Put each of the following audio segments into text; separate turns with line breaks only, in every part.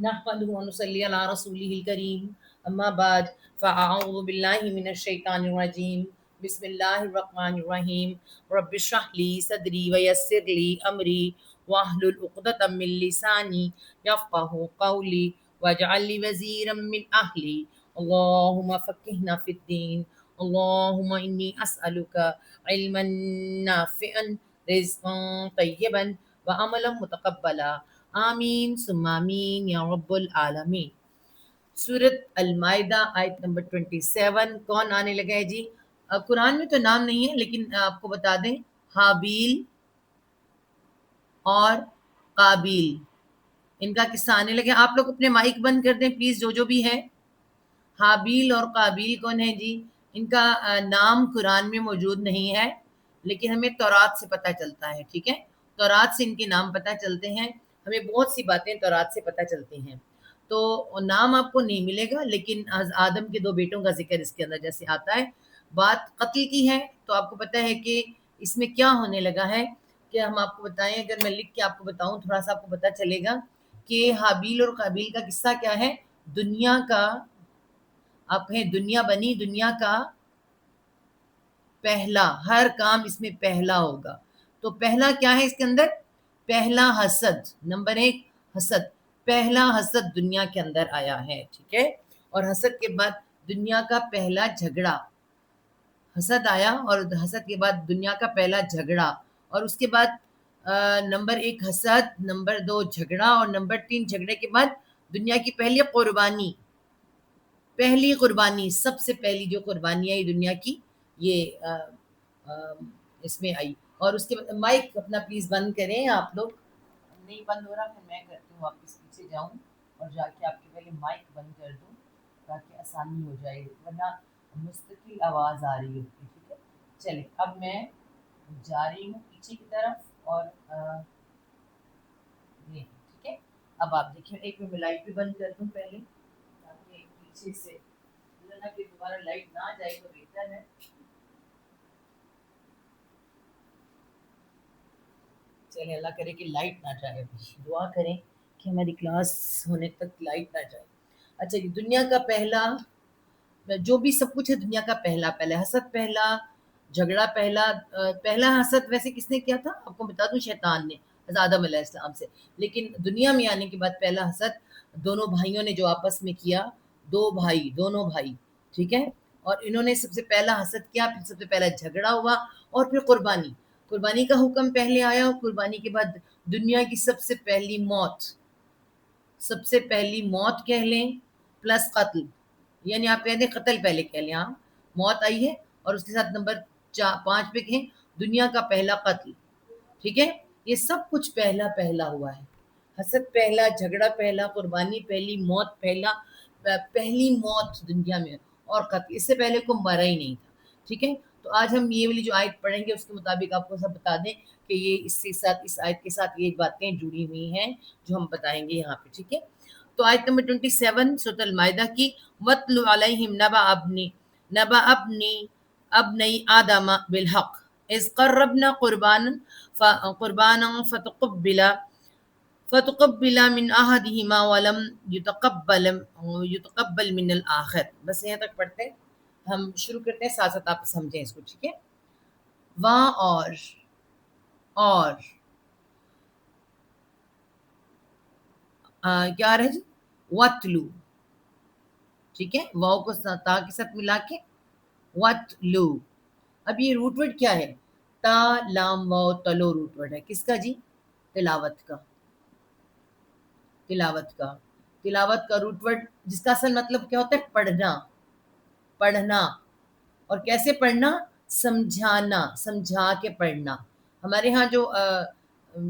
نحمده ونصلي على رسوله الكريم أما بعد فأعوذ بالله من الشيطان الرجيم بسم الله الرحمن الرحيم رب اشرح لي صدري ويسر لي أمري واحلل عقدة من لساني يفقه قولي واجعل لي وزيرا من أهلي اللهم فقهنا في الدين اللهم إني أسألك علما نافعا رزقا طيبا وعملا متقبلا آمین ثم آمین یا رب العالمین۔ سورت المائدہ آیت نمبر 27 کون آنے لگا ہے جی؟ قرآن میں تو نام نہیں ہے لیکن آپ کو بتا دیں، حابیل اور قابیل، ان کا قصہ آنے لگے۔ آپ لوگ اپنے مائک بند کر دیں پلیز، جو بھی ہے۔ حابیل اور قابیل کون ہے جی؟ ان کا نام قرآن میں موجود نہیں ہے لیکن ہمیں تورات سے پتہ چلتا ہے، ٹھیک ہے؟ تورات سے ان کے نام پتہ چلتے ہیں، ہمیں بہت سی باتیں تورات سے پتہ چلتی ہیں۔ تو نام آپ کو نہیں ملے گا لیکن آدم کے 2 بیٹوں کا ذکر اس کے اندر جیسے آتا ہے۔ بات قتل کی ہے تو آپ کو پتہ ہے کہ اس میں کیا ہونے لگا ہے کہ ہم آپ کو بتائیں، اگر میں لکھ کے آپ کو بتاؤں تھوڑا سا آپ کو پتہ چلے گا کہ حابیل اور قابیل کا قصہ کیا ہے۔ دنیا کا، آپ کہیں دنیا بنی، دنیا کا پہلا، ہر کام اس میں پہلا ہوگا۔ تو پہلا کیا ہے اس کے اندر؟ پہلا حسد، نمبر 1 حسد، پہلا حسد دنیا کے اندر آیا ہے، ٹھیک ہے؟ اور حسد کے بعد دنیا کا پہلا جھگڑا، حسد آیا اور حسد کے بعد دنیا کا پہلا جھگڑا، اور اس کے بعد نمبر 1 حسد، نمبر 2 جھگڑا، اور نمبر 3 جھگڑے کے بعد دنیا کی پہلی قربانی، پہلی قربانی، سب سے پہلی جو قربانی آئی دنیا کی، یہ اس میں آئی۔ اور اس کے بعد مائک اپنا پلیز بند کریں آپ لوگ، نہیں بند ہو رہا پھر میں کرتی ہوں، واپس پیچھے جاؤں اور جا کے آپ کے پہلے مائک بند کر دوں تاکہ آسانی ہو جائے، ورنہ مستقل آواز آ رہی ہوتی ہے، ٹھیک ہے؟ چلیں اب میں جا رہی ہوں پیچھے کی طرف، اور یہ ٹھیک ہے۔ اب آپ دیکھیں، ایک میں لائٹ بھی بند کر دوں پہلے تاکہ پیچھے سے کہ دوبارہ لائٹ نہ جائے تو بہتر ہے۔ چلے اللہ کرے کہ لائٹ نہ جائے، ابھی دعا کریں کہ ہماری کلاس ہونے تک لائٹ نہ جائے۔ اچھا جی، دنیا کا پہلا جو بھی سب کچھ ہے، دنیا کا پہلا حسد پہلا، جھگڑا پہلا۔ پہلا حسد ویسے کس نے کیا تھا آپ کو بتا دوں؟ شیطان نے آدم علیہ السلام سے۔ لیکن دنیا میں آنے کے بعد پہلا حسد دونوں بھائیوں نے جو آپس میں کیا، دونوں بھائی، ٹھیک ہے؟ اور انہوں نے سب سے پہلا حسد کیا، پھر سب سے پہلا جھگڑا ہوا، اور پھر قربانی کا حکم پہلے آیا، اور قربانی کے بعد دنیا کی سب سے پہلی موت کہہ لیں پلس قتل، یعنی آپ کہہ دیں قتل پہلے کہہ لیں، ہاں موت آئی ہے، اور اس کے ساتھ نمبر 5 پہ کہیں دنیا کا پہلا قتل، ٹھیک ہے؟ یہ سب کچھ پہلا ہوا ہے۔ حسد پہلا، جھگڑا پہلا، قربانی پہلی، موت پہلی موت دنیا میں، اور قتل، اس سے پہلے کوئی مرا ہی نہیں تھا، ٹھیک ہے؟ تو آج ہم یہ والی جو آیت پڑھیں گے اس کے مطابق آپ کو سب بتا دیں کہ یہ اس آیت کے ساتھ یہ باتیں جڑی ہوئی ہیں جو ہم بتائیں گے یہاں پہ، ٹھیک ہے؟ تو آیت نمبر 27 سورۃ المائدہ کی، وَاتْلُ عَلَيْهِمْ نَبَأَ ابْنَيْ آدَمَ بِالْحَقِّ إِذْ قَرَّبْنَا قُرْبَانًا فَتُقُبِّلَ مِنْ أَحَدِهِمَا وَلَمْ يُتَقَبَّلْ مِنَ الْآخَرِ۔ بس یہاں تک پڑھتے ہیں، ہم شروع کرتے ہیں، ساتھ ساتھ آپ سمجھیں اس کو، ٹھیک ہے؟ وہاں اور کیا رہے جی؟ وَاتْلُو، ٹھیک ہے؟ واؤ کو تا کے ساتھ ملا کے وَاتْلُو۔ اب یہ روٹ ورڈ کیا ہے؟ تا لام واؤ تلو روٹ ورڈ ہے، کس کا جی؟ تلاوت کا روٹ ورڈ، جس کا اصل مطلب کیا ہوتا ہے؟ پڑھنا، اور کیسے پڑھنا؟ سمجھا کے پڑھنا۔ ہمارے ہاں جو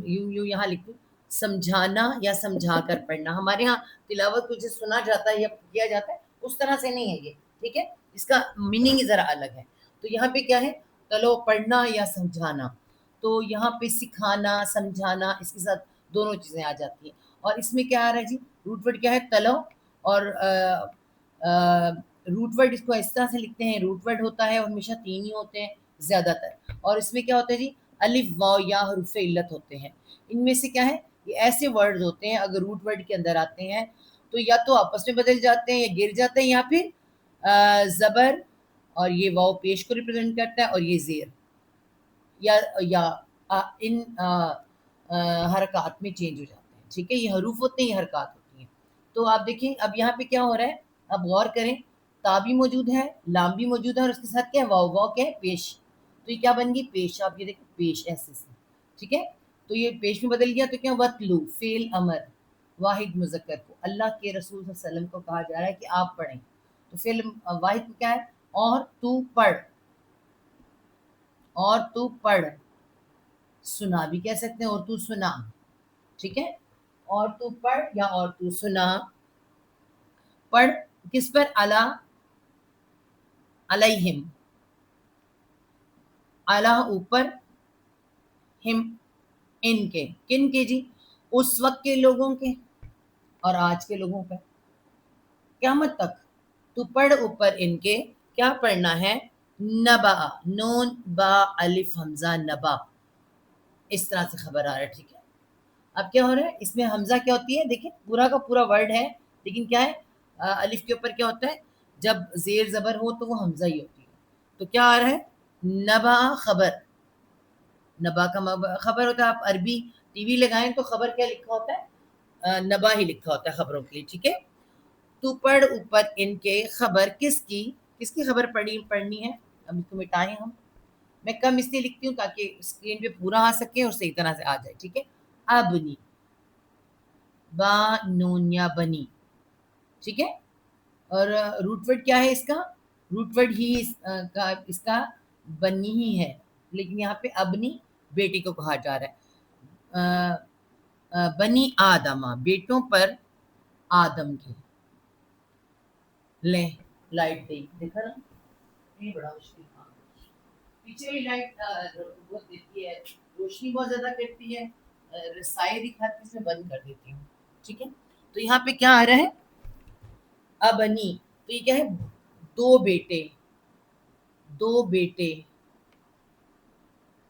یوں یہاں لکھوں سمجھانا یا سمجھا کر پڑھنا، ہمارے ہاں تلاوت کو جسے سنا جاتا ہے یا کیا جاتا ہے اس طرح سے نہیں ہے یہ، ٹھیک ہے؟ اس کا میننگ ذرا الگ ہے۔ تو یہاں پہ کیا ہے؟ تلو، پڑھنا یا سمجھانا۔ تو یہاں پہ سکھانا، سمجھانا، اس کے ساتھ دونوں چیزیں آ جاتی ہیں۔ اور اس میں کیا آ رہا ہے جی؟ روٹ ورڈ کیا ہے؟ تلو، اور روٹ ورڈ اس کو اس طرح سے لکھتے ہیں، روٹ ورڈ ہوتا ہے اور ہمیشہ 3 ہی ہوتے ہیں زیادہ تر، اور اس میں کیا ہوتا ہے جی؟ الف واو یا حروف علت ہوتے ہیں۔ ان میں سے کیا ہے؟ یہ ایسے ورڈز ہوتے ہیں اگر روٹ ورڈ کے اندر آتے ہیں تو یا تو آپس میں بدل جاتے ہیں یا گر جاتے ہیں، یا پھر زبر اور یہ واو پیش کو ریپرزینٹ کرتا ہے اور یہ زیر یا ان حرکات میں چینج ہو جاتے ہیں. ٹھیک ہے، یہ حروف ہوتے ہیں، یہ حرکات ہوتی ہیں. تو آپ دیکھیں اب یہاں پہ کیا ہو رہا ہے، اب غور کریں، تا بھی موجود ہے، لام بھی موجود ہے، اور اس کے ساتھ کیا ہے، واو. واو کیا ہے، پیش. تو یہ کیا بن گئی، پیش. آپ یہ دیکھیں پیش ایسے سے. ٹھیک ہے، تو یہ پیش میں بدل گیا تو کیا، وطلو فعل امر واحد مذکر کو اللہ کے رسول صلی اللہ علیہ وسلم کو کہا جا رہا ہے کہ آپ پڑھیں. تو فعل واحد کیا ہے، اور تو پڑھ، اور تو پڑھ. سنا بھی کہہ سکتے ہیں، اور تو سنا. ٹھیک ہے، اور تو پڑھ یا اور تو سنا. پڑھ کس پر، علی علیہم، علی اوپر، ہم ان کے، کن کے جی، اس وقت کے لوگوں کے اور آج کے لوگوں پہ قیامت تک. تو پڑھ اوپر ان کے، کیا پڑھنا ہے، نبا، نون با الف حمزہ نبا، اس طرح سے خبر آ رہا ہے. ٹھیک ہے، اب کیا ہو رہا ہے، اس میں حمزہ کیا ہوتی ہے، دیکھیں پورا کا پورا ورڈ ہے لیکن کیا ہے، الف کے اوپر کیا ہوتا ہے، جب زیر زبر ہو تو وہ حمزہ ہی ہوتی ہے. تو کیا آ رہا ہے، نبا خبر. نبا کا خبر ہوتا ہے، آپ عربی ٹی وی لگائیں تو خبر کیا لکھا ہوتا ہے، نبا ہی لکھا ہوتا ہے خبروں کے لیے. ٹھیک ہے، تو پڑھ اوپر ان کے، خبر کس کی خبر پڑھنی ہے. اب اس کو مٹائیں ہم، میں کم اس لیے لکھتی ہوں تاکہ اسکرین پہ پورا آ سکے اور صحیح طرح سے آ جائے. ٹھیک ہے، ابنی، با نون یا بنی. ٹھیک ہے، اور روٹ ورڈ کیا ہے اس کا، روٹ ورڈ ہی اس کا بنی ہی ہے، لیکن یہاں پہ ابنی بیٹی کو کہا جا رہا ہے. بنی آدمہ، بیٹوں پر آدم کے. لیں لائٹ دی، دیکھا نا، یہ بڑا مشکل کام ہے. پیچھے بھی لائٹ بہت دیتی ہے، روشنی بہت زیادہ کرتی ہے، رسائی دکھاتی ہے، اس میں بند کر دیتی ہوں. ٹھیک ہے، تو یہاں پہ کیا آ رہا ہے، ابنی. تو یہ کیا ہے، دو بیٹے، دو بیٹے.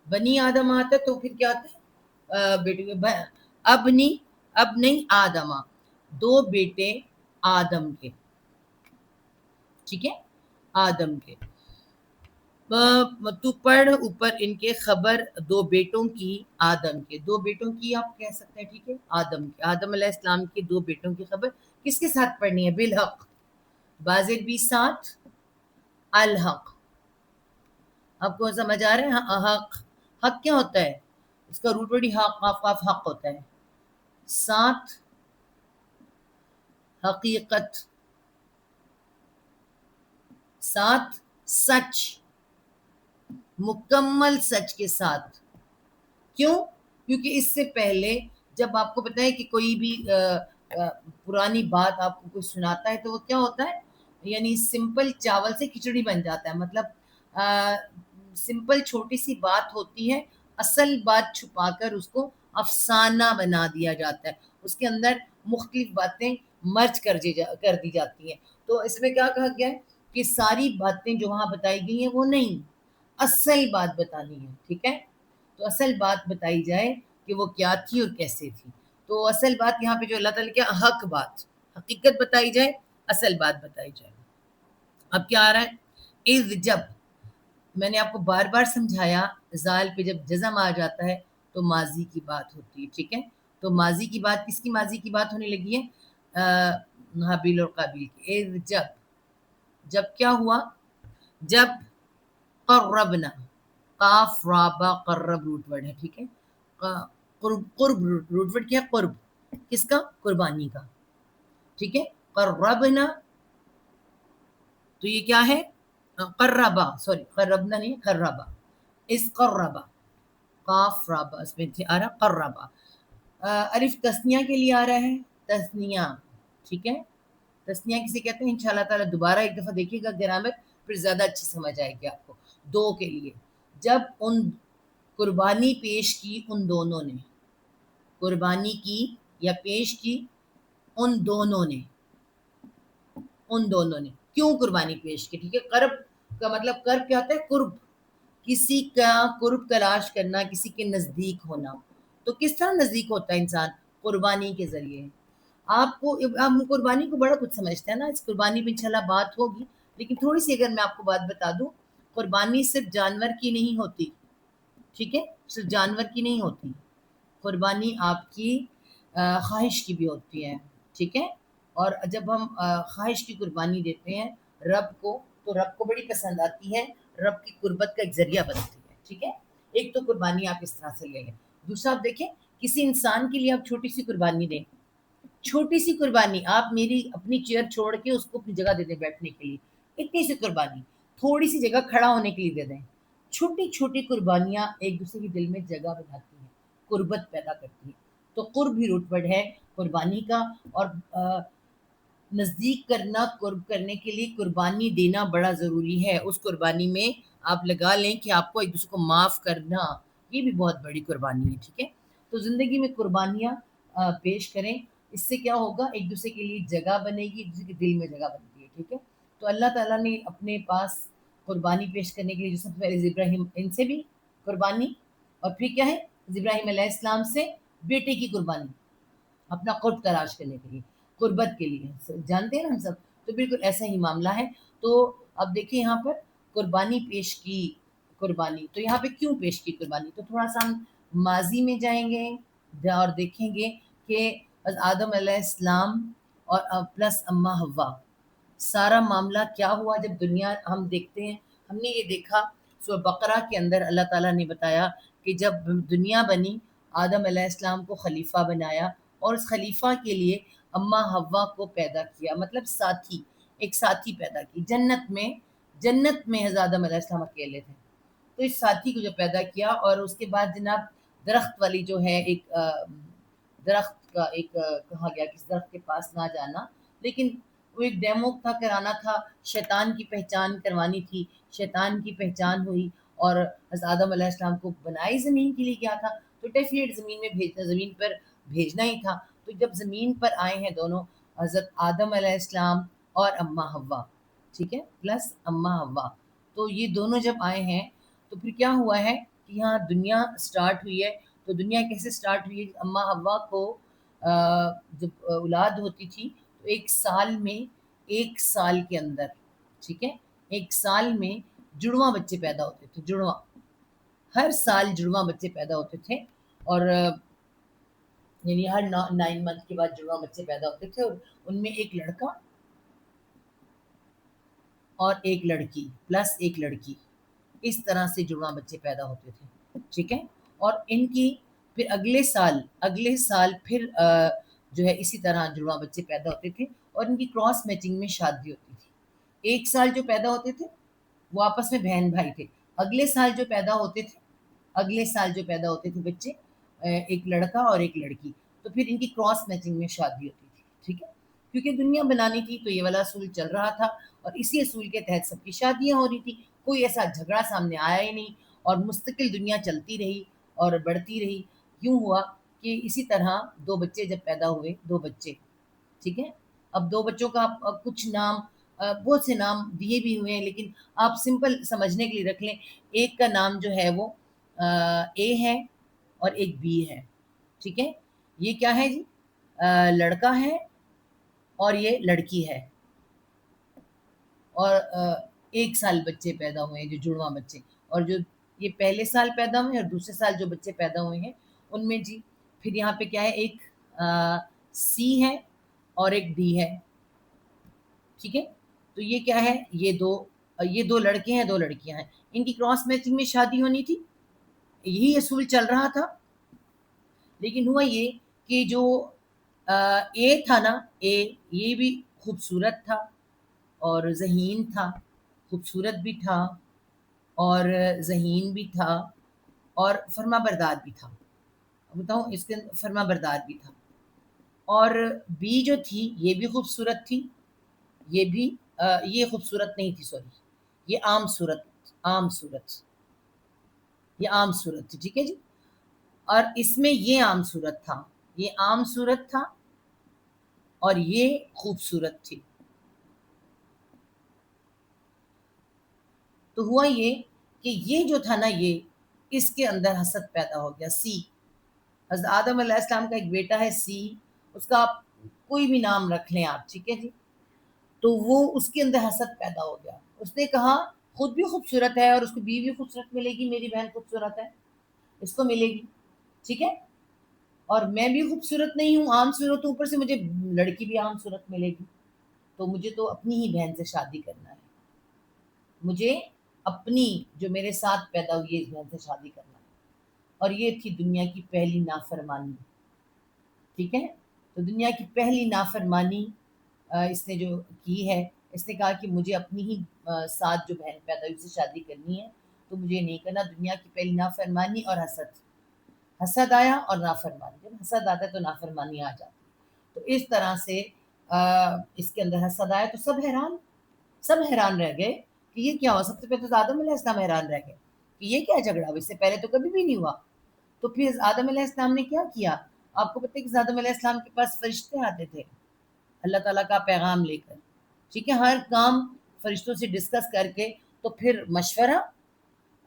بنی آدم آتا ہے تو پھر کیا آتا ہے، بیٹے. ابنی، اب نہیں آدمہ، دو بیٹے آدم کے. ٹھیک ہے، آدم کے. تو پڑھ اوپر ان کے، خبر دو بیٹوں کی آدم کے. دو بیٹوں کی آپ کہہ سکتے ہیں. ٹھیک ہے، آدم کے، آدم علیہ السلام کے دو بیٹوں کی خبر کس کے ساتھ پڑھنی ہے، بالحق، بازر بھی ساتھ، الحق. آپ کو سمجھ آ رہا ہے، حق. حق کیا ہوتا ہے، اس کا روٹ ورڈ حق، قاف قاف حق ہوتا ہے. ساتھ حقیقت، ساتھ سچ، مکمل سچ کے ساتھ. کیوں، کیونکہ اس سے پہلے جب آپ کو پتہ ہے کہ کوئی بھی پرانی بات آپ کو کوئی سناتا ہے تو وہ کیا ہوتا ہے، یعنی سمپل چاول سے کھچڑی بن جاتا ہے. مطلب سمپل چھوٹی سی بات ہوتی ہے، اصل بات چھپا کر اس کو افسانہ بنا دیا جاتا ہے، اس کے اندر مختلف باتیں مرج کر دی جاتی ہیں. تو اس میں کیا کہا گیا ہے کہ ساری باتیں جو وہاں بتائی گئی ہیں وہ نہیں، اصل بات بتانی ہے. ٹھیک ہے، تو اصل بات بتائی جائے کہ وہ کیا تھی اور کیسے تھی. تو اصل بات یہاں پہ جو اللہ تعالیٰ کیا، حق بات، حقیقت بتائی جائے، اصل بات بتائی جائے. اب کیا آ رہا ہے، اذ جب، میں نے آپ کو بار بار سمجھایا، زال پہ جب جزم آ جاتا ہے تو ماضی کی بات ہوتی ہے. ٹھیک ہے، تو ماضی کی بات، کس کی ماضی کی بات ہونے لگی ہے، حابیل اور قابیل کی. اذ جب، جب کیا ہوا، جب قربنا، قاف رابا قرب روٹ ورڈ ہے. ٹھیک ہے، قرب روٹ ورڈ کیا ہے، قرب کس کا، قربانی کا. ٹھیک ہے، قربنا، تو یہ کیا ہے، قربا، سوری قربنا نہیں، قربا. اس قربا، قاف رابا اس میں آ رہا قربا. الف تسنیہ کے لیے آ رہا ہے، تسنیہ. ٹھیک ہے، تسنیہ کسے کہتے ہیں، انشاءاللہ تعالیٰ دوبارہ ایک دفعہ دیکھیے گا گرامر، پھر زیادہ اچھی سمجھ آئے گی آپ کو. دو کے لیے، جب ان قربانی پیش کی ان دونوں نے، قربانی کی یا پیش کی ان دونوں نے، ان دونوں نے کیوں قربانی پیش کی. ٹھیک ہے، قرب کا مطلب، قرب کیا ہوتا ہے، قرب، کسی کا قرب تلاش کرنا، کسی کے نزدیک ہونا. تو کس طرح نزدیک ہوتا ہے انسان، قربانی کے ذریعے. آپ کو ہم قربانی کو بڑا کچھ سمجھتے ہیں نا, اس قربانی پہ انشاءاللہ بات ہوگی, لیکن تھوڑی سی اگر میں آپ کو بات بتا دوں, قربانی صرف جانور کی نہیں ہوتی, ٹھیک ہے, صرف جانور کی نہیں ہوتی, قربانی آپ کی خواہش کی بھی ہوتی ہے, ٹھیک ہے. اور جب ہم خواہش کی قربانی دیتے ہیں رب کو, تو رب کو بڑی پسند آتی ہے, رب کی قربت کا ایک ذریعہ بنتی ہے, ٹھیک ہے. ایک تو قربانی آپ اس طرح سے لے لیں. دوسرا آپ دیکھیں, کسی انسان کے لیے آپ چھوٹی سی قربانی دیں, چھوٹی سی قربانی, آپ میری اپنی چیئر چھوڑ کے اس کو اپنی جگہ دے دیں بیٹھنے کے لیے, اتنی سی قربانی, تھوڑی سی جگہ کھڑا ہونے کے لیے دے دیں. چھوٹی چھوٹی قربانیاں ایک دوسرے کے دل میں جگہ بناتی ہیں, قربت پیدا کرتی ہیں. تو قرب ہی روٹ ورڈ ہے قربانی کا, اور نزدیک کرنا, قرب کرنے کے لیے قربانی دینا بڑا ضروری ہے. اس قربانی میں آپ لگا لیں کہ آپ کو ایک دوسرے کو معاف کرنا, یہ بھی بہت بڑی قربانی ہے, ٹھیک ہے. تو زندگی میں قربانیاں پیش کریں, اس سے کیا ہوگا, ایک دوسرے کے لیے جگہ بنے گی, ایک دوسرے کے دل میں جگہ بنتی ہے, ٹھیک ہے. تو اللہ تعالیٰ نے اپنے پاس قربانی پیش کرنے کے لیے جو سب سے پہلے ابراہیم, ان سے بھی قربانی, اور پھر کیا ہے, ابراہیم علیہ السلام سے بیٹے کی قربانی, اپنا قرب تلاش کرنے کے لیے, قربت کے لیے, جانتے ہیں نا ہم سب. تو بالکل ایسا ہی معاملہ ہے. تو اب دیکھیں یہاں پر قربانی پیش کی, قربانی تو یہاں پہ کیوں پیش کی قربانی, تو تھوڑا سا ہم ماضی میں جائیں گے اور دیکھیں گے کہ آدم علیہ السلام اور پلس اماں حوا, سارا معاملہ کیا ہوا جب دنیا ہم دیکھتے ہیں. ہم نے یہ دیکھا سورہ بقرہ کے اندر اللہ تعالیٰ نے بتایا کہ جب دنیا بنی, آدم علیہ السلام کو خلیفہ بنایا, اور اس خلیفہ کے لیے اماں حوا کو پیدا کیا, مطلب ساتھی, ایک ساتھی پیدا کی جنت میں. جنت میں حضرت آدم علیہ السلام اکیلے تھے, تو اس ساتھی کو جو پیدا کیا, اور اس کے بعد جناب درخت والی جو ہے ایک درخت کا ایک کہا گیا کہ اس درخت کے پاس نہ جانا, لیکن وہ ایک ڈیمو تھا, کرانا تھا, شیطان کی پہچان کروانی تھی. شیطان کی پہچان ہوئی, اور حضرت آدم علیہ السلام کو بنائی زمین کے لیے کیا تھا, تو ڈیفینیٹ زمین میں بھیجنا, زمین پر بھیجنا ہی تھا. تو جب زمین پر آئے ہیں دونوں, حضرت آدم علیہ السلام اور اماں حوا, ٹھیک ہے, پلس اماں حوا, تو یہ دونوں جب آئے ہیں تو پھر کیا ہوا ہے کہ یہاں دنیا سٹارٹ ہوئی ہے. تو دنیا کیسے سٹارٹ ہوئی ہے, اماں حوا کو جب اولاد ہوتی تھی تو ایک سال میں, ایک سال کے اندر, ٹھیک ہے, ایک سال میں جڑواں بچے پیدا ہوتے تھے, جڑواں, ہر سال جڑواں بچے پیدا ہوتے تھے. اور یعنی ہر 9 منتھ کے بعد جڑواں بچے پیدا ہوتے تھے, اور ان میں ایک لڑکا اور ایک لڑکی, پلس ایک لڑکی, اس طرح سے جڑواں بچے پیدا ہوتے تھے, ٹھیک ہے. اور ان کی پھر اگلے سال پھر جو ہے اسی طرح جڑواں بچے پیدا ہوتے تھے, اور ان کی کراس میچنگ میں شادی ہوتی تھی. ایک سال جو پیدا ہوتے تھے وہ آپس میں بہن بھائی تھے, اگلے سال جو پیدا ہوتے تھے, اگلے سال جو پیدا ہوتے تھے بچے, ایک لڑکا اور ایک لڑکی, تو پھر ان کی کراس میچنگ میں شادی ہوتی تھی, ٹھیک ہے. کیونکہ دنیا بنانی تھی تو یہ والا اصول چل رہا تھا, اور اسی اصول کے تحت سب کی شادیاں ہو رہی تھی. کوئی ایسا جھگڑا سامنے آیا ہی نہیں, اور مستقل دنیا چلتی رہی اور بڑھتی رہی. یوں ہوا کہ اسی طرح 2 بچے جب پیدا ہوئے, 2 بچے, ٹھیک ہے. اب 2 بچوں کا کچھ نام, بہت سے نام دیے بھی ہوئے ہیں, لیکن آپ سمپل سمجھنے کے لیے رکھ لیں. ایک کا نام جو ہے وہ اے ہے, اور ایک بی ہے, ٹھیک ہے. یہ کیا ہے جی, لڑکا ہے اور یہ لڑکی ہے, اور 1 سال بچے پیدا ہوئے ہیں جو جڑواں بچے. اور جو یہ پہلے سال پیدا ہوئے اور دوسرے سال جو بچے پیدا ہوئے ہیں ان میں جی پھر یہاں پہ کیا ہے, ایک سی ہے اور ایک ڈی ہے, ٹھیک ہے. تو یہ کیا ہے, یہ دو لڑکے ہیں, 2 لڑکیاں ہیں, ان کی کراس میچنگ میں شادی ہونی تھی, یہی اصول چل رہا تھا. لیکن ہوا یہ کہ جو اے تھا نا, اے, یہ بھی خوبصورت تھا اور ذہین تھا, خوبصورت بھی تھا اور ذہین بھی تھا اور فرما بردار بھی تھا. بتاؤں, اس کے فرما بردار بھی تھا. اور بی جو تھی یہ بھی خوبصورت تھی, یہ بھی یہ خوبصورت نہیں تھی, سوری, یہ عام صورت, یہ عام صورت تھی, ٹھیک ہے جی. اور اس میں یہ عام صورت تھا, یہ عام صورت تھا اور یہ خوبصورت تھی. تو ہوا یہ کہ یہ جو تھا نا, یہ اس کے اندر حسد پیدا ہو گیا. سی, حضرت آدم علیہ السلام کا ایک بیٹا ہے سی، اس کا آپ کوئی بھی نام رکھ لیں آپ، ٹھیک ہے جی. تو وہ اس کے اندر حسد پیدا ہو گیا. اس نے کہا خود بھی خوبصورت ہے اور اس کو بیوی بھی خوبصورت ملے گی، میری بہن خوبصورت ہے اس کو ملے گی، ٹھیک ہے، اور میں بھی خوبصورت نہیں ہوں، عام صورت ہوں، اوپر سے مجھے لڑکی بھی عام صورت ملے گی، تو مجھے تو اپنی ہی بہن سے شادی کرنا ہے، مجھے اپنی جو میرے ساتھ پیدا ہوئی ہے اس بہن سے شادی کرنا ہے. اور یہ تھی دنیا کی پہلی نافرمانی، ٹھیک ہے. تو دنیا کی پہلی نافرمانی اس نے جو کی ہے، اس نے کہا کہ مجھے اپنی ہی ساتھ جو بہن پیدا ہوئی سے شادی کرنی ہے، تو مجھے نہیں کرنا. دنیا کی پہلی نافرمانی اور حسد، حسد آیا اور نافرمانی، جب حسد آتا ہے تو نافرمانی آ جاتی. تو اس طرح سے اس کے اندر حسد آیا تو سب حیران رہ گئے کہ یہ کیا ہوا. سب سے پہلے تو آدم علیہ السلام حیران رہ گئے کہ یہ کیا جھگڑا ہوا، اس سے پہلے تو کبھی بھی نہیں ہوا. تو پھر آدم علیہ السلام نے کیا کیا؟ آپ کو پتہ ہے کہ آدم علیہ السلام کے پاس فرشتے آتے تھے اللہ تعالیٰ کا پیغام لے کر، ٹھیک ہے، ہر کام فرشتوں سے ڈسکس کر کے. تو پھر مشورہ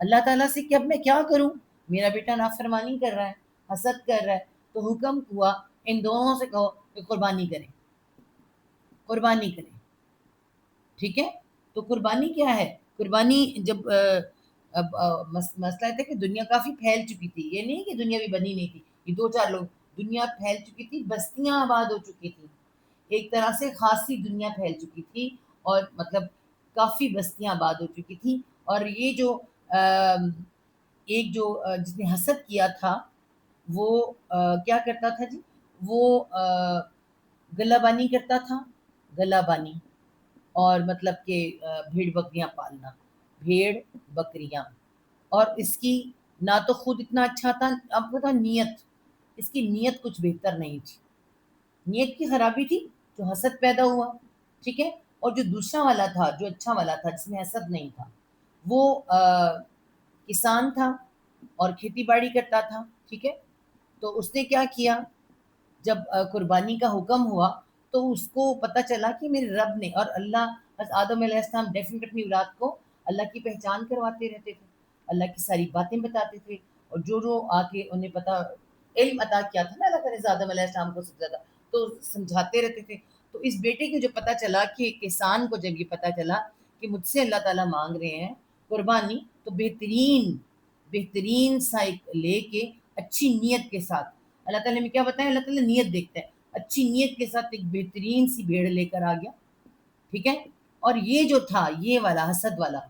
اللہ تعالیٰ سے کہ اب میں کیا کروں، میرا بیٹا نافرمانی کر رہا ہے، حسد کر رہا ہے. تو حکم ہوا ان دونوں سے کہو کہ قربانی کریں، قربانی کریں، ٹھیک ہے. تو قربانی کیا ہے؟ قربانی جب مسئلہ تھا کہ دنیا کافی پھیل چکی تھی، یہ نہیں کہ دنیا بھی بنی نہیں تھی، یہ دو چار لوگ، دنیا پھیل چکی تھی، بستیاں آباد ہو چکی تھی، ایک طرح سے خاصی دنیا پھیل چکی تھی، اور مطلب کافی بستیاں آباد ہو چکی تھی. اور یہ جو ایک جو جس نے حسد کیا تھا وہ کیا کرتا تھا جی، وہ گلہ بانی کرتا تھا، گلہ بانی، اور مطلب کہ بھیڑ بکریاں پالنا، بھیڑ بکریاں. اور اس کی نہ تو خود اتنا اچھا تھا، اب پتا نیت، اس کی نیت کچھ بہتر نہیں تھی، نیت کی خرابی تھی جو حسد پیدا ہوا، ٹھیک ہے. اور جو دوسرا والا تھا، جو اچھا والا تھا جس میں حسد نہیں تھا، وہ کسان تھا اور کھیتی باڑی کرتا تھا، ٹھیک ہے. تو اس نے کیا کیا، جب قربانی کا حکم ہوا تو اس کو پتہ چلا کہ میرے رب نے اور اللہ، بس آدم علیہ السلام ڈیفینیٹ اپنی اولاد کو اللہ کی پہچان کرواتے رہتے تھے، اللہ کی ساری باتیں بتاتے تھے، اور جو آ کے انہیں پتہ علم عطا کیا تھا نا اللہ تعالیٰ نے آدم علیہ السلام کو سب زیادہ، تو سمجھاتے رہتے تھے. تو اس بیٹے کو جو پتہ چلا کہ کسان کو جب یہ پتہ چلا کہ مجھ سے اللہ تعالیٰ مانگ رہے ہیں قربانی، تو بہترین سا ایک لے کے اچھی نیت کے ساتھ، اللہ تعالیٰ نے کیا بتایا، اللہ تعالیٰ نیت دیکھتا ہے، اچھی نیت کے ساتھ ایک بہترین سی بھیڑ لے کر آ گیا، ٹھیک ہے. اور یہ جو تھا، یہ والا حسد والا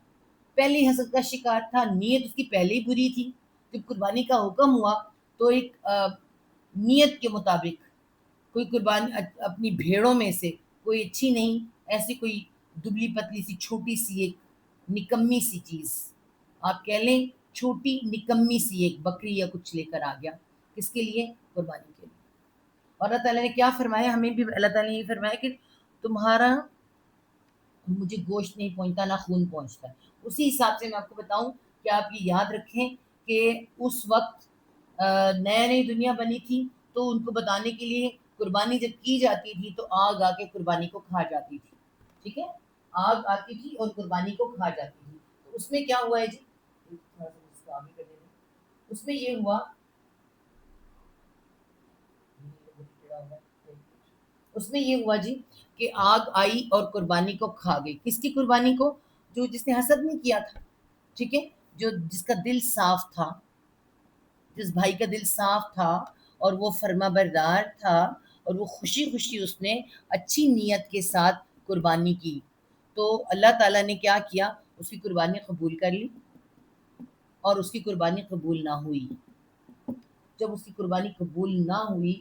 پہلی حسد کا شکار تھا، نیت اس کی پہلے ہی بری تھی. جب قربانی کا حکم ہوا تو ایک نیت کے مطابق کوئی قربانی اپنی بھیڑوں میں سے کوئی اچھی نہیں، ایسی کوئی دبلی پتلی سی چھوٹی سی ایک نکمی سی چیز، آپ کہہ لیں چھوٹی نکمی سی ایک بکری یا کچھ لے کر آ گیا، کس کے لیے؟ قربانی کے لیے. اور اللہ تعالیٰ نے کیا فرمایا، ہمیں بھی اللہ تعالیٰ نے یہ فرمایا کہ تمہارا مجھے گوشت نہیں پہنچتا نہ خون پہنچتا. اسی حساب سے میں آپ کو بتاؤں کہ آپ یہ یاد رکھیں کہ اس وقت نیا نئی دنیا بنی تھی، تو ان کو بتانے کے لیے قربانی جب کی جاتی تھی تو آگ آ کے قربانی کو کھا جاتی تھی، ٹھیک ہے، آگ آتی تھی اور قربانی کو کھا جاتی تھی. تو اس میں کیا ہوا ہے جی، اس میں یہ ہوا، اس میں یہ ہوا جی کہ آگ آئی اور قربانی کو کھا گئی. کس کی قربانی کو؟ جو جس نے حسد نہیں کیا تھا، ٹھیک ہے، جو جس کا دل صاف تھا، جس بھائی کا دل صاف تھا اور وہ فرما بردار تھا، اور وہ خوشی خوشی اس نے اچھی نیت کے ساتھ قربانی کی. تو اللہ تعالیٰ نے کیا کیا، اس کی قربانی قبول کر لی. اور اس کی قربانی قبول نہ ہوئی. جب اس کی قربانی قبول نہ ہوئی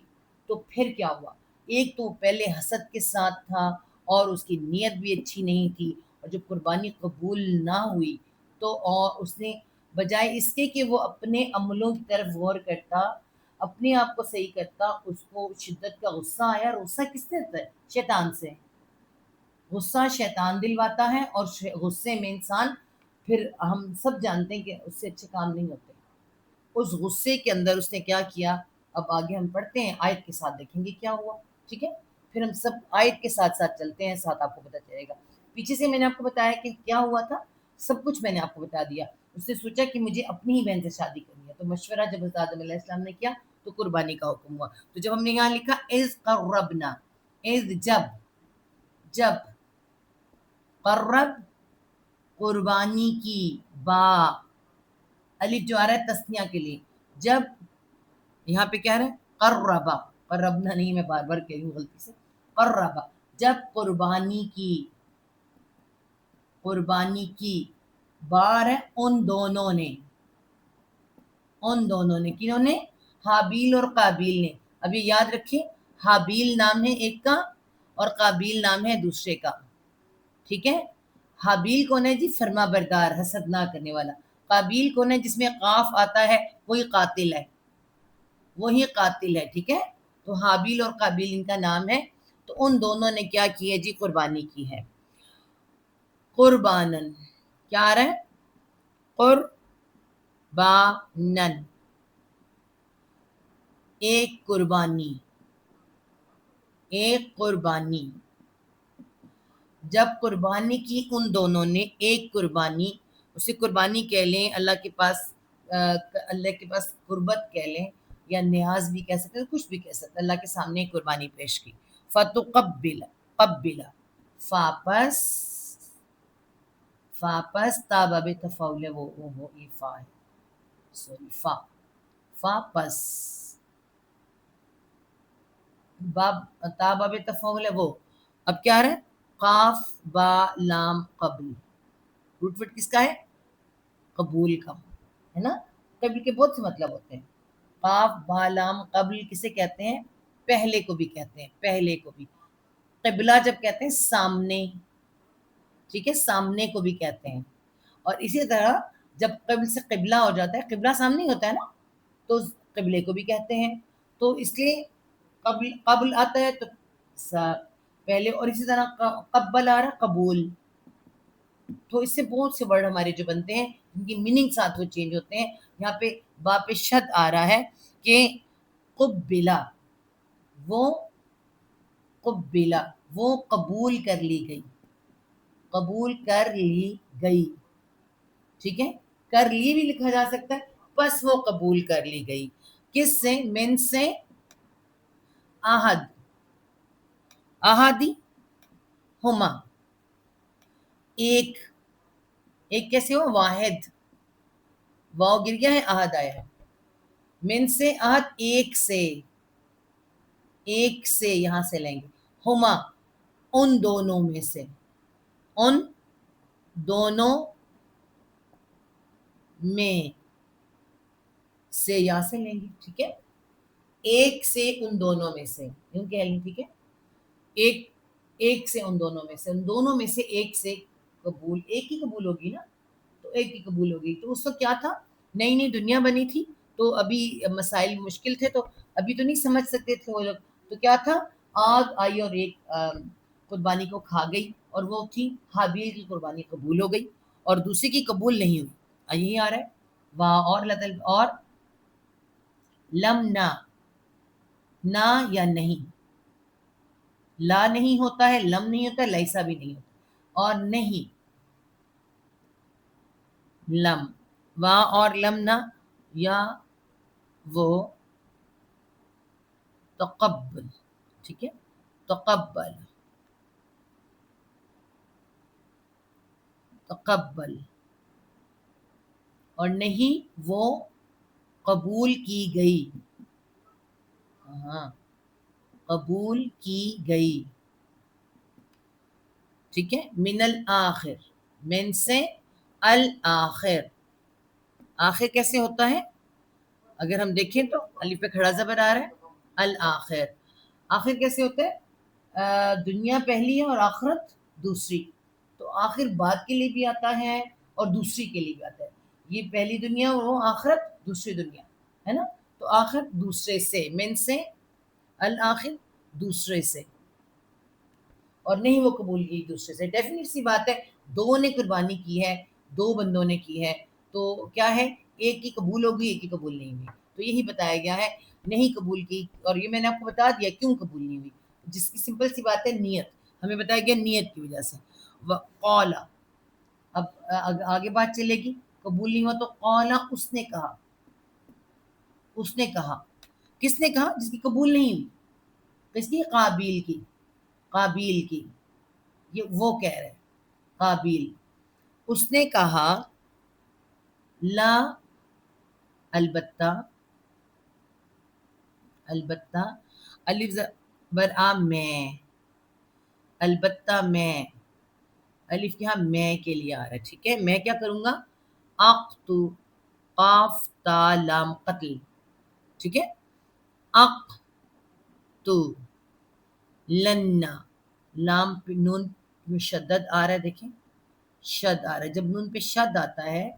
تو پھر کیا ہوا، ایک تو پہلے حسد کے ساتھ تھا اور اس کی نیت بھی اچھی نہیں تھی، اور جب قربانی قبول نہ ہوئی تو اور اس نے بجائے اس کے کہ وہ اپنے عملوں کی طرف غور کرتا، اپنے آپ کو صحیح کرتا، اس کو شدت کا غصہ آیا. اور غصہ کس سے ہوتا ہے؟ شیطان سے. غصہ شیطان دلواتا ہے، اور غصے میں انسان، پھر ہم سب جانتے ہیں کہ اس سے اچھے کام نہیں ہوتے. اس غصے کے اندر اس نے کیا کیا، اب آگے ہم پڑھتے ہیں آیت کے ساتھ، دیکھیں گے کیا ہوا، ٹھیک ہے. پھر ہم سب آیت کے ساتھ ساتھ چلتے ہیں، ساتھ آپ کو پتہ چلے گا. پیچھے سے میں نے آپ کو بتایا کہ کیا ہوا تھا، سب کچھ میں نے آپ کو بتا دیا. اس نے سوچا کہ مجھے اپنی ہی بہن سے شادی کرنی ہے، تو مشورہ جب حضرت آدم علیہ السلام نے کیا تو قربانی کا حکم ہوا. تو جب ہم نے یہاں لکھا اذ قربنا، اذ جب قرب قربانی کی، با الف جو آ رہا ہے تسنیہ کے لیے، جب یہاں پہ کیا رہا ہے قربا، قربنا نہیں، میں بار بار کہہ رہی ہوں غلطی سے، قربا جب قربانی کی، قربانی کی، بار ہے ان دونوں نے، ان دونوں نے، کنہوں نے؟ حابیل اور قابیل نے. اب یہ یاد رکھیں حابیل نام ہے ایک کا اور قابیل نام ہے دوسرے کا، ٹھیک ہے. حابیل کون ہے جی؟ فرما بردار، حسد نہ کرنے والا. قابیل کون ہے؟ جس میں قاف آتا ہے وہی قاتل ہے، وہی قاتل ہے، ٹھیک ہے. تو حابیل اور قابیل ان کا نام ہے. تو ان دونوں نے کیا کی ہے جی؟ قربانی کی ہے. قربانن کیا آ رہا ہے؟ قربانن ایک قربانی، ایک قربانی. جب قربانی کی ان دونوں نے ایک قربانی، اسے قربانی کہہ لیں، اللہ کے پاس اللہ کے پاس قربت کہہ لیں، یا نیاز بھی کہہ سکتے ہیں، کچھ بھی کہہ سکتے ہیں. اللہ کے سامنے قربانی پیش کی. فتقبل، قبل، فاپس، فاپس، تا باب تفاول وہ یہ فا ہے، سوری فاپس، باب تا باب تفاول وہ. اب کیا رہا ہے؟ قاف با لام قبل، روٹ وٹ کس کا ہے؟ قبول کا ہے نا. قبل کے بہت سے مطلب ہوتے ہیں. قاف با لام قبل کسے کہتے ہیں؟ پہلے کو بھی کہتے ہیں، پہلے کو بھی. قبلہ جب کہتے ہیں سامنے، ٹھیک ہے، سامنے کو بھی کہتے ہیں. اور اسی طرح جب قبل سے قبلہ ہو جاتا ہے، قبلہ سامنے ہی ہوتا ہے نا، تو قبلے کو بھی کہتے ہیں. تو اس لیے قبل آتا ہے تو پہلے، اور اسی طرح قبل آ رہا قبول. تو اس سے بہت سے ورڈ ہمارے جو بنتے ہیں ان کی میننگ ساتھ وہ چینج ہوتے ہیں. یہاں پہ با پہ شد آ رہا ہے کہ قبلہ، وہ قبلہ، وہ قبول کر لی گئی، قبول کر لی گئی، ٹھیک ہے. کر لی بھی لکھا جا سکتا ہے، بس وہ قبول کر لی گئی. کس سے؟ من سے، آہد، آہادی، ہما، ایک، ایک کیسے ہو؟ واحد، واؤ گر گیا ہے، آہد آیا ہے. من سے آہد، ایک سے، ایک سے یہاں سے لیں گے. ہما ان دونوں میں سے، ان دونوں میں سے یہاں سے لیں گے، ٹھیک ہے. ایک سے ان دونوں میں سے، یوں کہہ لیں، ٹھیک ہے. ایک، ایک سے ان دونوں میں سے، ان دونوں میں سے ایک سے قبول، ایک ہی قبول ہوگی نا، تو ایک ہی قبول ہوگی. تو اس وقت کیا تھا؟ نئی نئی دنیا بنی تھی، تو ابھی مسائل مشکل تھے، تو ابھی تو نہیں سمجھ سکتے تھے وہ لوگ. تو کیا تھا؟ آگ آئی اور ایک قربانی کو کھا گئی، اور وہ تھی حابیل کی قربانی قبول ہو گئی اور دوسری کی قبول نہیں ہوئی. یہی آ رہا ہے واہ اور لدل اور لم نہ یا نہیں، لا نہیں ہوتا ہے، لم نہیں ہوتا ہے، لیسا بھی نہیں ہوتا، اور نہیں، لم، وا اور لم نہ، یا وہ تقبل، ٹھیک ہے. تقبل، تقبل، اور نہیں وہ قبول کی گئی، ہاں قبول کی گئی، ٹھیک ہے. من الآخر، من سے الآخر. آخر کیسے ہوتا ہے؟ اگر ہم دیکھیں تو الف پہ کھڑا زبر آ رہا ہے، الآخر. آخر کیسے ہوتا ہے؟ دنیا پہلی ہے اور آخرت دوسری. تو آخر بعد کے لیے بھی آتا ہے اور دوسری کے لیے بھی آتا ہے. یہ پہلی دنیا اور وہ آخرت دوسری دنیا ہے نا. تو آخر دوسرے سے، من سے الآخر دوسرے سے، اور نہیں وہ قبول کی دوسرے سے. ڈیفینیٹ سی بات ہے، دو نے قربانی کی ہے، دو بندوں نے کی ہے، تو کیا ہے؟ ایک کی قبول ہوگی، ایک کی قبول نہیں ہوئی. تو یہی بتایا گیا ہے نہیں قبول کی. اور یہ میں نے آپ کو بتا دیا کیوں قبول نہیں ہوئی، جس کی سمپل سی بات ہے نیت. ہمیں بتایا گیا نیت کی وجہ سے. قولا، اب آگے بات چلے گی. قبول نہیں ہوا تو قولا، اس نے کہا، اس نے کہا. کس نے کہا؟ جس کی قبول نہیں ہوئی. کس کی؟ قابیل کی. قابیل کی. یہ وہ کہہ رہے ہیں قابیل. اس نے کہا لا البتہ الف زبر آ میں، البتہ میں، الف کیا میں کے لیے آ رہا ہے. ٹھیک ہے، میں کیا کروں گا؟ اقتو، قاف تا لام قتل. ٹھیک ہے، اقتو لنا، لام پہ نون میں شدد آ رہا ہے. دیکھیں شد آ رہا ہے. جب نون پہ شد آتا ہے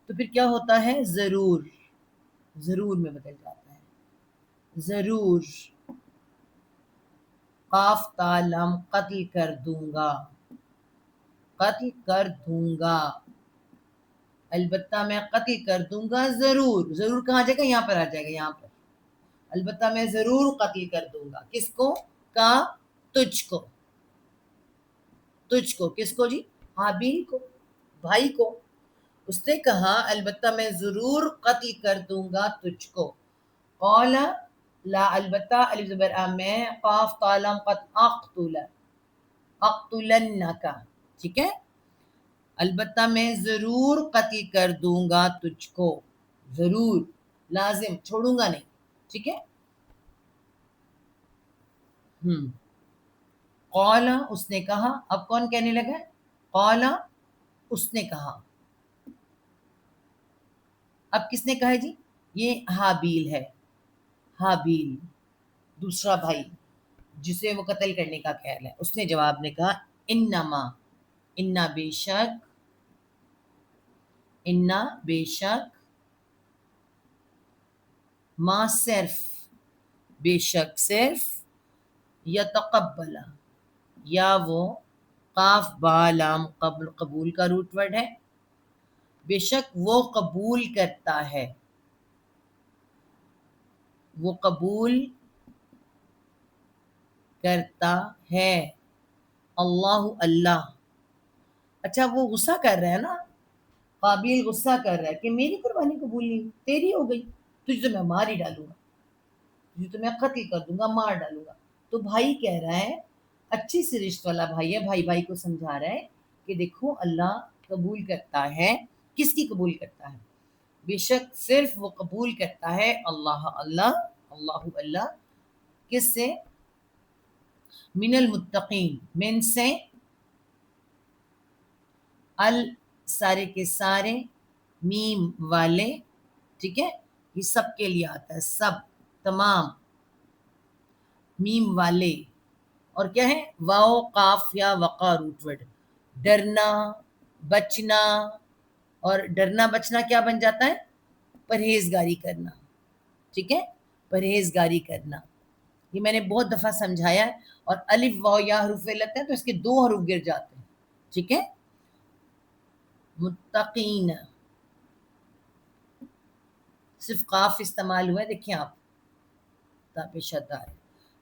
تو پھر کیا ہوتا ہے؟ ضرور، ضرور میں بدل جاتا ہے. ضرور، قاف تا لام قتل کر دوں گا، قتل کر دوں گا. البتہ میں قتل کر دوں گا. ضرور، ضرور کہاں جائے گا؟ یہاں پر آ جائے گا. یہاں پر البتہ میں ضرور قتل کر دوں گا. کس کو؟ کا تجھ کو. تجھ کو کس کو جی؟ حابیل کو، بھائی کو. اس نے کہا البتہ میں ضرور قتل کر دوں گا تجھ کو. قال لا البتہ الف زبر آ میں، قاف تا لام قد اقتل، اقتلنک. ٹھیک ہے، البتہ میں ضرور قتل کر دوں گا تجھ کو. ضرور لازم، چھوڑوں گا نہیں. ٹھیک ہے. قال اس نے کہا. اب کون کہنے لگا؟ قال اس نے کہا. اب کس نے کہا جی؟ یہ حابیل ہے. حابیل دوسرا بھائی جسے وہ قتل کرنے کا خیال ہے. اس نے جواب نے کہا انما، انا بے شک، انا بے شک، ما صرف، بے شک صرف، یتقبل، یا وہ قاف با لام قبل قبول کا روٹ ورڈ ہے. بے شک وہ قبول کرتا ہے، وہ قبول کرتا ہے. اللہ، اللہ. اچھا وہ غصہ کر رہا ہے نا، قابیل غصہ کر رہا ہے کہ میری قربانی قبول نہیں، تیری ہو گئی، تجھے تو میں مار ہی ڈالوں گا، تجھے تو میں قتل کر دوں گا، مار ڈالوں گا. تو بھائی کہہ رہا ہے، اچھی سی رشتہ والا بھائی ہے، بھائی بھائی کو سمجھا رہا ہے کہ دیکھو اللہ قبول کرتا ہے. کس کی قبول کرتا ہے؟ بے شک صرف وہ قبول کرتا ہے اللہ، اللہ، اللہ، اللہ. کس سے؟ من المتقین، من سے، ال سارے کے سارے، میم والے. ٹھیک ہے، یہ سب کے لیے آتا ہے، سب، تمام، میم والے. اور کیا ہے؟ واو قاف یا وقا روٹ ورڈ. ڈرنا، بچنا. اور ڈرنا بچنا کیا بن جاتا ہے؟ پرہیزگاری کرنا. ٹھیک ہے، پرہیزگاری کرنا. یہ میں نے بہت دفعہ سمجھایا ہے. اور الف واو یا حروف علت ہے تو اس کے 2 حروف گر جاتے ہیں. ٹھیک ہے، متقین صرف قاف استعمال ہوا ہے. دیکھیں آپ، تاپے شد ہے.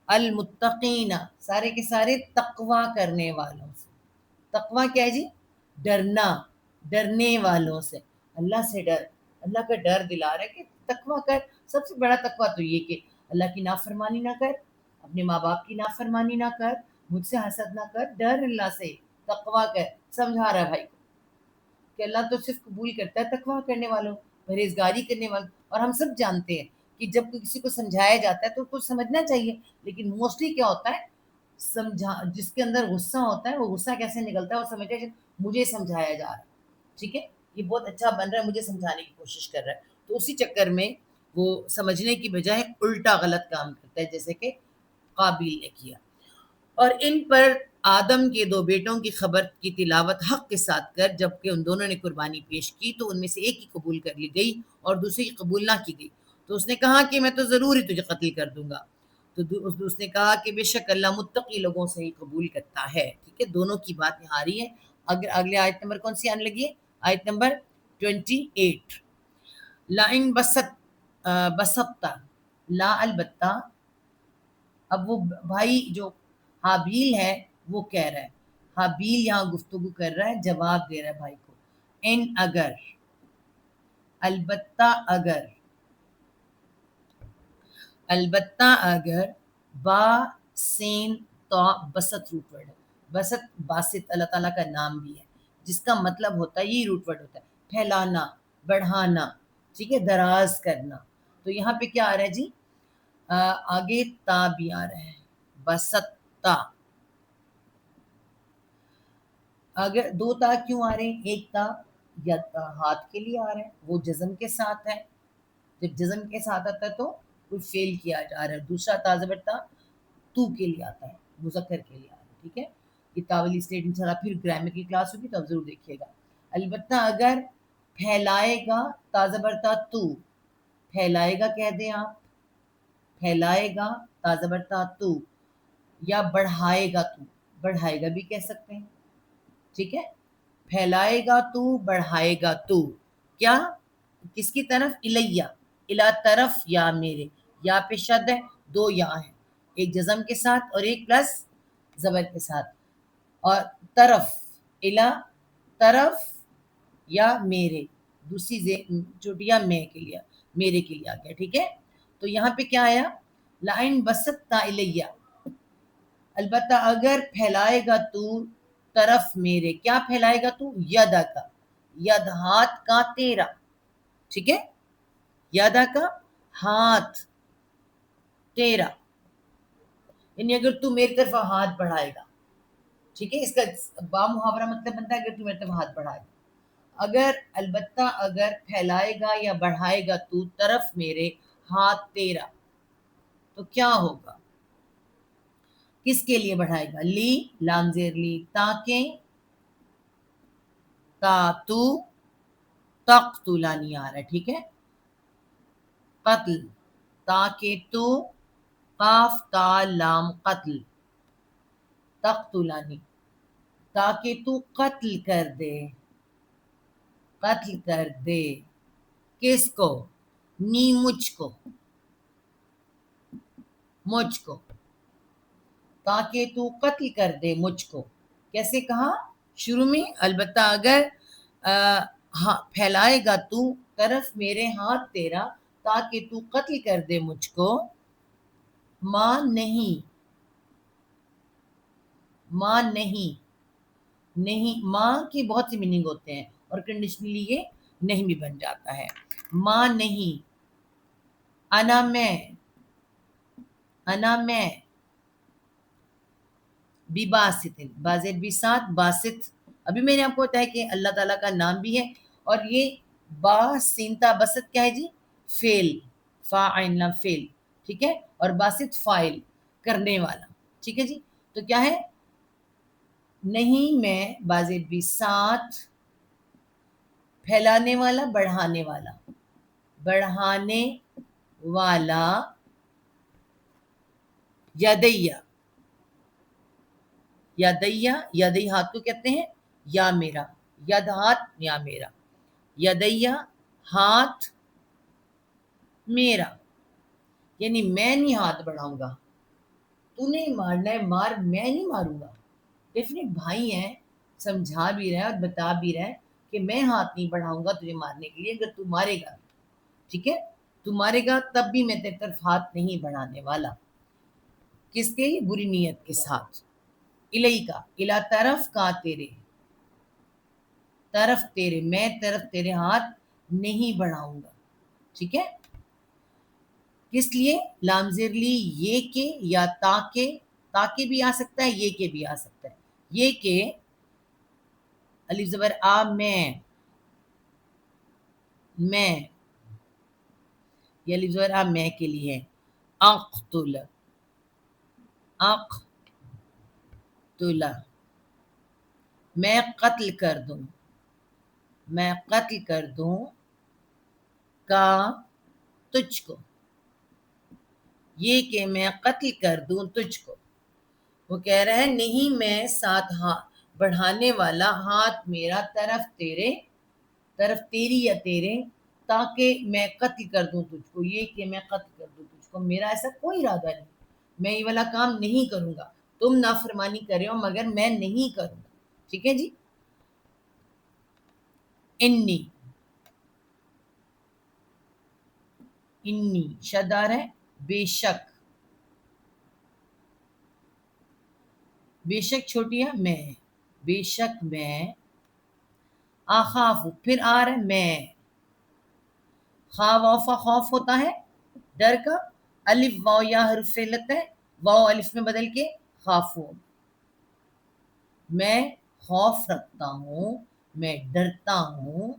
المتقین سارے کے سارے تقوی کرنے والوں سے. تقوی کیا ہے جی؟ ڈرنا، ڈرنے والوں سے. اللہ سے ڈر، اللہ کا ڈر دلا رہا ہے کہ تقوی کر. سب سے بڑا تقوی تو یہ کہ اللہ کی نافرمانی نہ کر، اپنے ماں باپ کی نافرمانی نہ کر، مجھ سے حسد نہ کر، ڈر اللہ سے، تقوی کر. سمجھا رہا ہے بھائی کہ اللہ تو صرف قبول کرتا ہے تقوی کرنے والوں، پرہیزگاری کرنے والوں. اور ہم سب جانتے ہیں کہ جب کسی کو سمجھایا جاتا ہے تو کچھ سمجھنا چاہیے، لیکن موسٹلی کیا ہوتا ہے، سمجھا جس کے اندر غصہ ہوتا ہے وہ غصہ کیسے نکلتا ہے، وہ سمجھتا ہے مجھے سمجھایا جا رہا ہے. ٹھیک ہے، یہ بہت اچھا بن رہا ہے، مجھے سمجھانے کی کوشش کر رہا ہے. تو اسی چکر میں وہ سمجھنے کی بجائے الٹا غلط کام کرتا ہے، جیسے کہ قابیل نے کیا. اور ان پر آدم کے 2 بیٹوں کی خبر کی تلاوت حق کے ساتھ کر، جبکہ ان دونوں نے قربانی پیش کی تو ان میں سے ایک ہی قبول کر لی گئی اور دوسری کی قبول نہ کی گئی. تو اس نے کہا کہ میں تو ضرور ہی تجھے قتل کر دوں گا. تو اس نے کہا کہ بے شک اللہ متقی لوگوں سے ہی قبول کرتا ہے. ٹھیک ہے، دونوں کی بات یہاں آ رہی ہے. اگر اگلے آیت نمبر کون سی آنے لگی ہے؟ آیت نمبر 28. لَإِن بسطتا، لا البتہ. اب وہ بھائی جو حابیل ہے وہ کہہ رہا ہے، حابیل یہاں گفتگو کر رہا ہے، جواب دے رہا ہے بھائی کو. ان اگر، البتہ اگر، البتہ اگر با سین تا بسط روٹ ورڈ ہے. بسط باسط اللہ تعالیٰ کا نام بھی ہے جس کا مطلب ہوتا ہے یہ روٹ ورڈ ہوتا ہے پھیلانا بڑھانا ٹھیک ہے دراز کرنا. تو یہاں پہ کیا آ رہا ہے جی آگے تا بھی آ رہا ہے بسط تا. اگر دو تا کیوں آ رہے ہیں ایک تا یا ہاتھ کے لیے آ رہا ہے وہ جزم کے ساتھ ہے جب جزم کے ساتھ آتا ہے تو کوئی فیل کیا جا رہا ہے. دوسرا تا زبر تا تو کے لیے آتا ہے مذکر کے لیے آتا ہے ٹھیک ہے. یہ تاویلی اسٹیٹ انشاءاللہ پھر گرامر کی کلاس ہوگی تو آپ ضرور دیکھیے گا. البتہ اگر پھیلائے گا تا زبر تا تو پھیلائے گا کہہ دیں آپ پھیلائے گا تا زبر تا تو یا بڑھائے گا تو بڑھائے گا بھی کہہ سکتے ہیں ٹھیک ہے. پھیلائے گا تو بڑھائے گا تو کیا کس کی طرف الیہ الا طرف یا میرے یا پہ شد ہے دو یا ہیں ایک جزم کے ساتھ اور ایک پلس زبر کے ساتھ اور طرف الا طرف یا میرے دوسری چوٹیا میں کے لیے میرے کے لیے آ گیا ٹھیک ہے. تو یہاں پہ کیا آیا لائن بسطتا الیہ البتہ اگر پھیلائے گا تو طرف میرے کیا پھیلائے گا تو یدا کا ید ہاتھ کا تیرا ٹھیک ہے یدا کا ہاتھ تیرا یعنی اگر تو میری طرف ہاتھ بڑھائے گا ٹھیک ہے. اس کا با محاورہ مطلب بنتا ہے اگر تو میری طرف ہاتھ بڑھائے گا. اگر البتہ اگر پھیلائے گا یا بڑھائے گا تو طرف میرے ہاتھ تیرا تو کیا ہوگا کس کے لیے بڑھائے گا لی لام زیر لی تاکہ تا تو تقتلانی آ رہا ہے ٹھیک ہے قتل تاکہ تو قاف تا لام قتل تقتلانی تاکہ تو قتل کر دے قتل کر دے کس کو نی مجھ کو تاکہ تو قتل کر دے مجھ کو. کیسے کہا شروع میں البتہ اگر پھیلائے گا تو طرف میرے ہاتھ تیرا تاکہ تو قتل کر دے مجھ کو ماں نہیں ماں کی بہت سی میننگ ہوتے ہیں اور کنڈیشنلی یہ نہیں بھی بن جاتا ہے. ماں نہیں انا میں بی باسط بازر بھی ساتھ باسط ابھی میں نے آپ کو بتایا کہ اللہ تعالیٰ کا نام بھی ہے اور یہ با سینتا بسط کیا ہے جی فعل فاعل نہ فعل ٹھیک ہے اور باسط فاعل کرنے والا ٹھیک ہے جی. تو کیا ہے نہیں میں بازر بھی ساتھ پھیلانے والا بڑھانے والا یدئی ہاتھ کو کہتے ہیں یا میرا ید ہاتھ یا میرا یدیا ہاتھ میرا یعنی میں نہیں ہاتھ بڑھاؤں گا تو نہیں مارنا ہے مار میں نہیں ماروں گا. ڈیفینیٹ بھائی ہیں سمجھا بھی رہا ہے اور بتا بھی رہا ہے کہ میں ہاتھ نہیں بڑھاؤں گا تجھے مارنے کے لیے اگر تو مارے گا ٹھیک ہے تو مارے گا تب بھی میں تیری طرف ہاتھ نہیں بڑھانے والا کس کے بری نیت کے ساتھ. الہی کا الا طرف کا تیرے میں طرف تیرے ہاتھ نہیں بڑھاؤں گا ٹھیک ہے. کس لیے لام زیر لی یہ کہ یا تاکہ بھی آ سکتا ہے یہ کہ بھی آ سکتا ہے. یہ کہ الف زبر آ میں یہ الف زبر آ میں کے لیے اقتل میں قتل کر دوں کا تجھ کو یہ کہ میں قتل کر دوں تجھ کو. وہ کہہ رہا ہے نہیں میں ساتھ بڑھانے والا ہاتھ میرا طرف تیری یا تیرے تاکہ میں قتل کر دوں تجھ کو یہ کہ میں قتل کر دوں تجھ کو میرا ایسا کوئی ارادہ نہیں میں یہ والا کام نہیں کروں گا تم نافرمانی کر رہے ہو مگر میں نہیں کروں گا ٹھیک ہے جی. انی شد آ رہا ہے بے شک، بے شک چھوٹی ہے میں، بے شک میں، آخاف پھر آ رہا ہے میں، خوف خوف ہوتا ہے ڈر کا، الف واو یا حرف علت ہے، واو الف میں بدل کے خافون، میں خوف رکھتا ہوں، میں ڈرتا ہوں،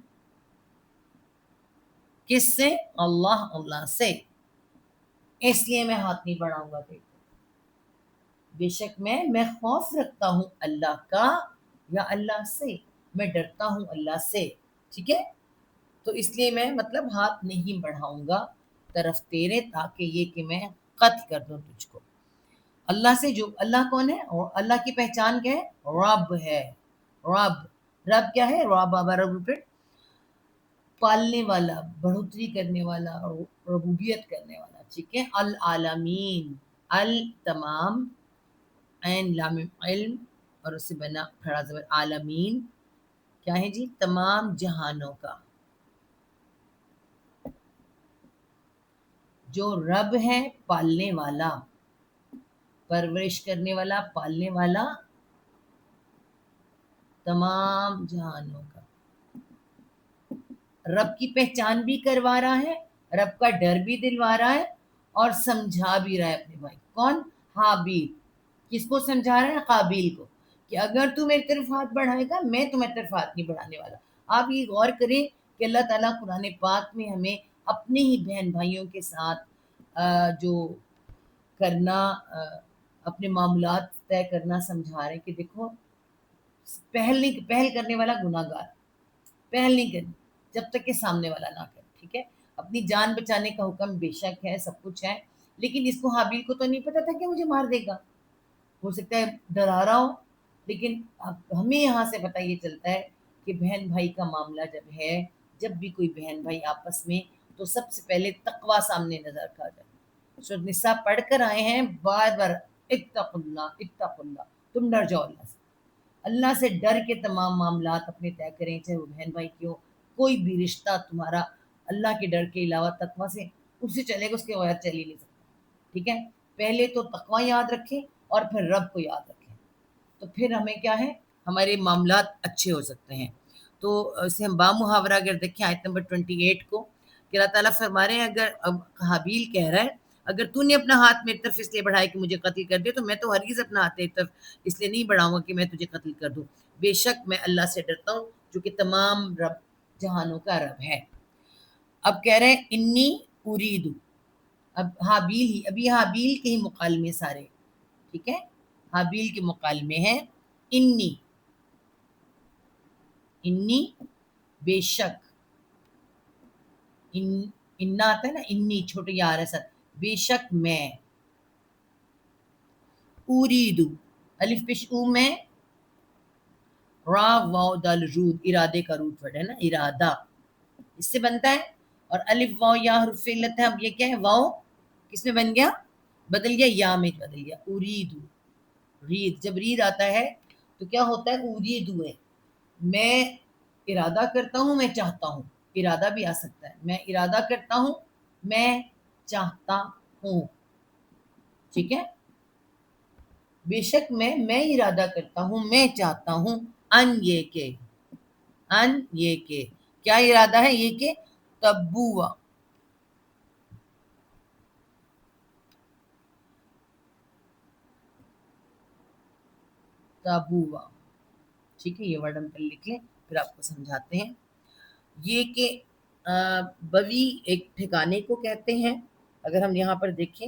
کس سے؟ اللہ، اللہ سے، اس لیے میں ہاتھ نہیں بڑھاؤں گا. دیکھو بے شک میں خوف رکھتا ہوں اللہ کا یا اللہ سے، میں ڈرتا ہوں اللہ سے، ٹھیک ہے. تو اس لیے میں مطلب ہاتھ نہیں بڑھاؤں گا طرف تیرے، تاکہ یہ کہ میں قتل کر دوں تجھ کو. اللہ سے جو، اللہ کون ہے؟ اور اللہ کی پہچان کیا ہے؟ رب ہے. رب، رب کیا ہے؟ رب بابا رب پالنے والا، بڑھوتری کرنے والا، ربوبیت کرنے والا، ٹھیک ہے. العالمین، ال تمام، عین لام علم اور اس سے بنا کھڑا زبر، عالمین کیا ہے جی؟ تمام جہانوں کا. جو رب ہے پالنے والا، پرورش کرنے والا، پالنے والا، تمام جہانوں کا. رب کی پہچان بھی کروا رہا ہے، رب کا ڈر بھی دلوا رہا ہے، اور سمجھا بھی رہا ہے اپنے بھائی. کون؟ حابیل. کس کو سمجھا رہا ہے؟ قابیل کو، کہ اگر تو میری طرف ہاتھ بڑھائے گا میں تمہاری طرف ہاتھ نہیں بڑھانے والا. آپ یہ غور کریں کہ اللہ تعالیٰ قرآن پاک میں ہمیں اپنے ہی بہن بھائیوں کے ساتھ جو کرنا، اپنے معاملات طے کرنا سمجھا رہے ہیں کہ دیکھو، پہل کرنے والا گناہ گار، پہل نہیں کرنی جب تک کہ سامنے والا نہ کرے، ٹھیک ہے. اپنی جان بچانے کا حکم بے شک ہے، سب کچھ ہے، لیکن اس کو حابیل کو تو نہیں پتا تھا کہ مجھے مار دے گا. ہو سکتا ہے ڈرا رہا ہو، لیکن ہمیں یہاں سے پتہ یہ چلتا ہے کہ بہن بھائی کا معاملہ جب ہے، جب بھی کوئی بہن بھائی آپس میں، تو سب سے پہلے تقوی سامنے نظر رکھا جائے. سورۃ النساء پڑھ کر آئے ہیں بار بار، اتقوا اللہ، اتقوا اللہ، تم ڈر جاؤ اللہ سے. اللہ سے ڈر کے تمام معاملات اپنے طے کریں، چاہے وہ بہن بھائی کی ہو. کوئی بھی رشتہ تمہارا اللہ کے ڈر کے علاوہ تقوی سے، اس سے چلے گا، اس کے بغیر چل ہی نہیں سکتا، ٹھیک ہے. پہلے تو تقوی یاد رکھیں اور پھر رب کو یاد رکھیں، تو پھر ہمیں کیا ہے، ہمارے معاملات اچھے ہو سکتے ہیں. تو اسے ہم بامحاورہ اگر دیکھیں آیت نمبر 28 کو، کہ اللہ تعالیٰ فرما رہے ہیں اگر حابیل کہہ رہا ہے اگر تو نے اپنا ہاتھ میری طرف اس لیے بڑھایا کہ مجھے قتل کر دے، تو میں تو ہرگز اپنا ہاتھ تیری طرف اس لیے نہیں بڑھاؤں گا کہ میں تجھے قتل کر دوں. بے شک میں اللہ سے ڈرتا ہوں جو کہ تمام رب جہانوں کا رب ہے. اب کہہ رہے ہیں انی اریدو، اب حابیل ہی، ابھی حابیل کے ہی مکالمے سارے، ٹھیک ہے. حابیل کے مکالمے ہیں. انی، انی بے شک، انا آتا ہے نا، انی چھوٹے یار ہے سر، بے شک میں، اریدو الف پیش او میں، را واو دال رود، ارادے کا روٹ ورڈ ہے نا، ارادہ اس سے بنتا ہے. اور الف واو یا حرف علت ہے. اب یہ کیا ہے؟ واو کس میں بن گیا؟ بدل گیا، یا میں بدل گیا. اریدو، رید، جب رید آتا ہے تو کیا ہوتا ہے؟ اریدو ہے، میں ارادہ کرتا ہوں، میں چاہتا ہوں. ارادہ بھی آ سکتا ہے، میں ارادہ کرتا ہوں، میں چاہتا ہوں، ٹھیک ہے. بے شک میں ارادہ کرتا ہوں، میں چاہتا ہوں، ان یہ کہ، ان یہ کہ، کیا ارادہ ہے؟ یہ کہ تبوا، تبوا، ٹھیک ہے. یہ ورڈ ہم پہ لکھ لیں پھر آپ کو سمجھاتے ہیں. یہ کہ بوی ایک ٹھکانے کو کہتے ہیں. اگر ہم یہاں پر دیکھیں،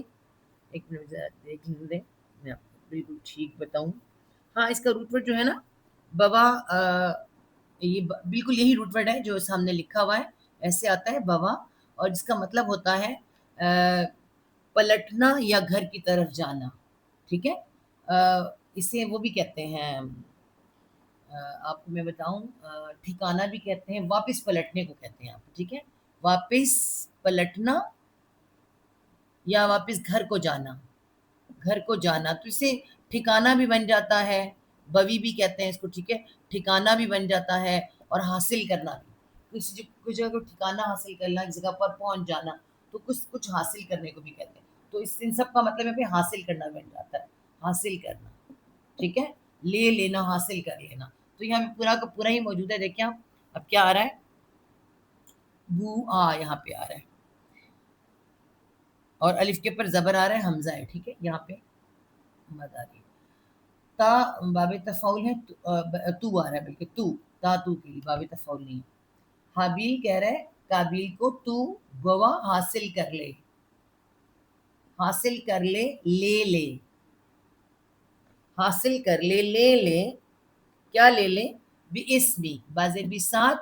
ایک منٹ ذرا دیکھ لیں، میں آپ کو بالکل ٹھیک بتاؤں. ہاں، اس کا روٹ ورڈ جو ہے نا بوا، یہ بالکل یہی روٹ ورڈ ہے جو سامنے لکھا ہوا ہے، ایسے آتا ہے بوا، اور جس کا مطلب ہوتا ہے پلٹنا یا گھر کی طرف جانا، ٹھیک ہے. اسے وہ بھی کہتے ہیں، آپ کو میں بتاؤں، ٹھکانہ بھی کہتے ہیں، واپس پلٹنے کو کہتے ہیں آپ، ٹھیک ہے. واپس پلٹنا یا واپس گھر کو جانا، گھر کو جانا، تو اسے ٹھکانہ بھی بن جاتا ہے، بوی بھی کہتے ہیں اس کو، ٹھیک ہے. ٹھکانہ بھی بن جاتا ہے، اور حاصل کرنا بھی، کچھ جگہ کو ٹھکانہ حاصل کرنا، ایک جگہ پر پہنچ جانا، تو کچھ حاصل کرنے کو بھی کہتے ہیں. تو ان سب کا مطلب ہے حاصل کرنا بن جاتا ہے، حاصل کرنا، ٹھیک ہے، لے لینا، حاصل کر لینا. تو یہاں پہ پورا کا پورا ہی موجود ہے. دیکھیں آپ اب کیا آ رہا ہے، بو آ یہاں پہ آ رہا ہے، اور الف کے اوپر زبر آ رہا ہے، حمزہ ہے، ٹھیک ہے، یہاں پہ مد آ رہی ہے. تا باب تفاول ہے، تو آ رہا ہے، بلکہ تو تا تو کے لیے باب تفاول نہیں. حابیل کہہ رہا ہے قابیل کو تو گوا حاصل کر لے، حاصل کر لے، لے لے، حاصل کر لے، لے لے، کیا لے لے، بھی اسمی، بازے بھی ساتھ،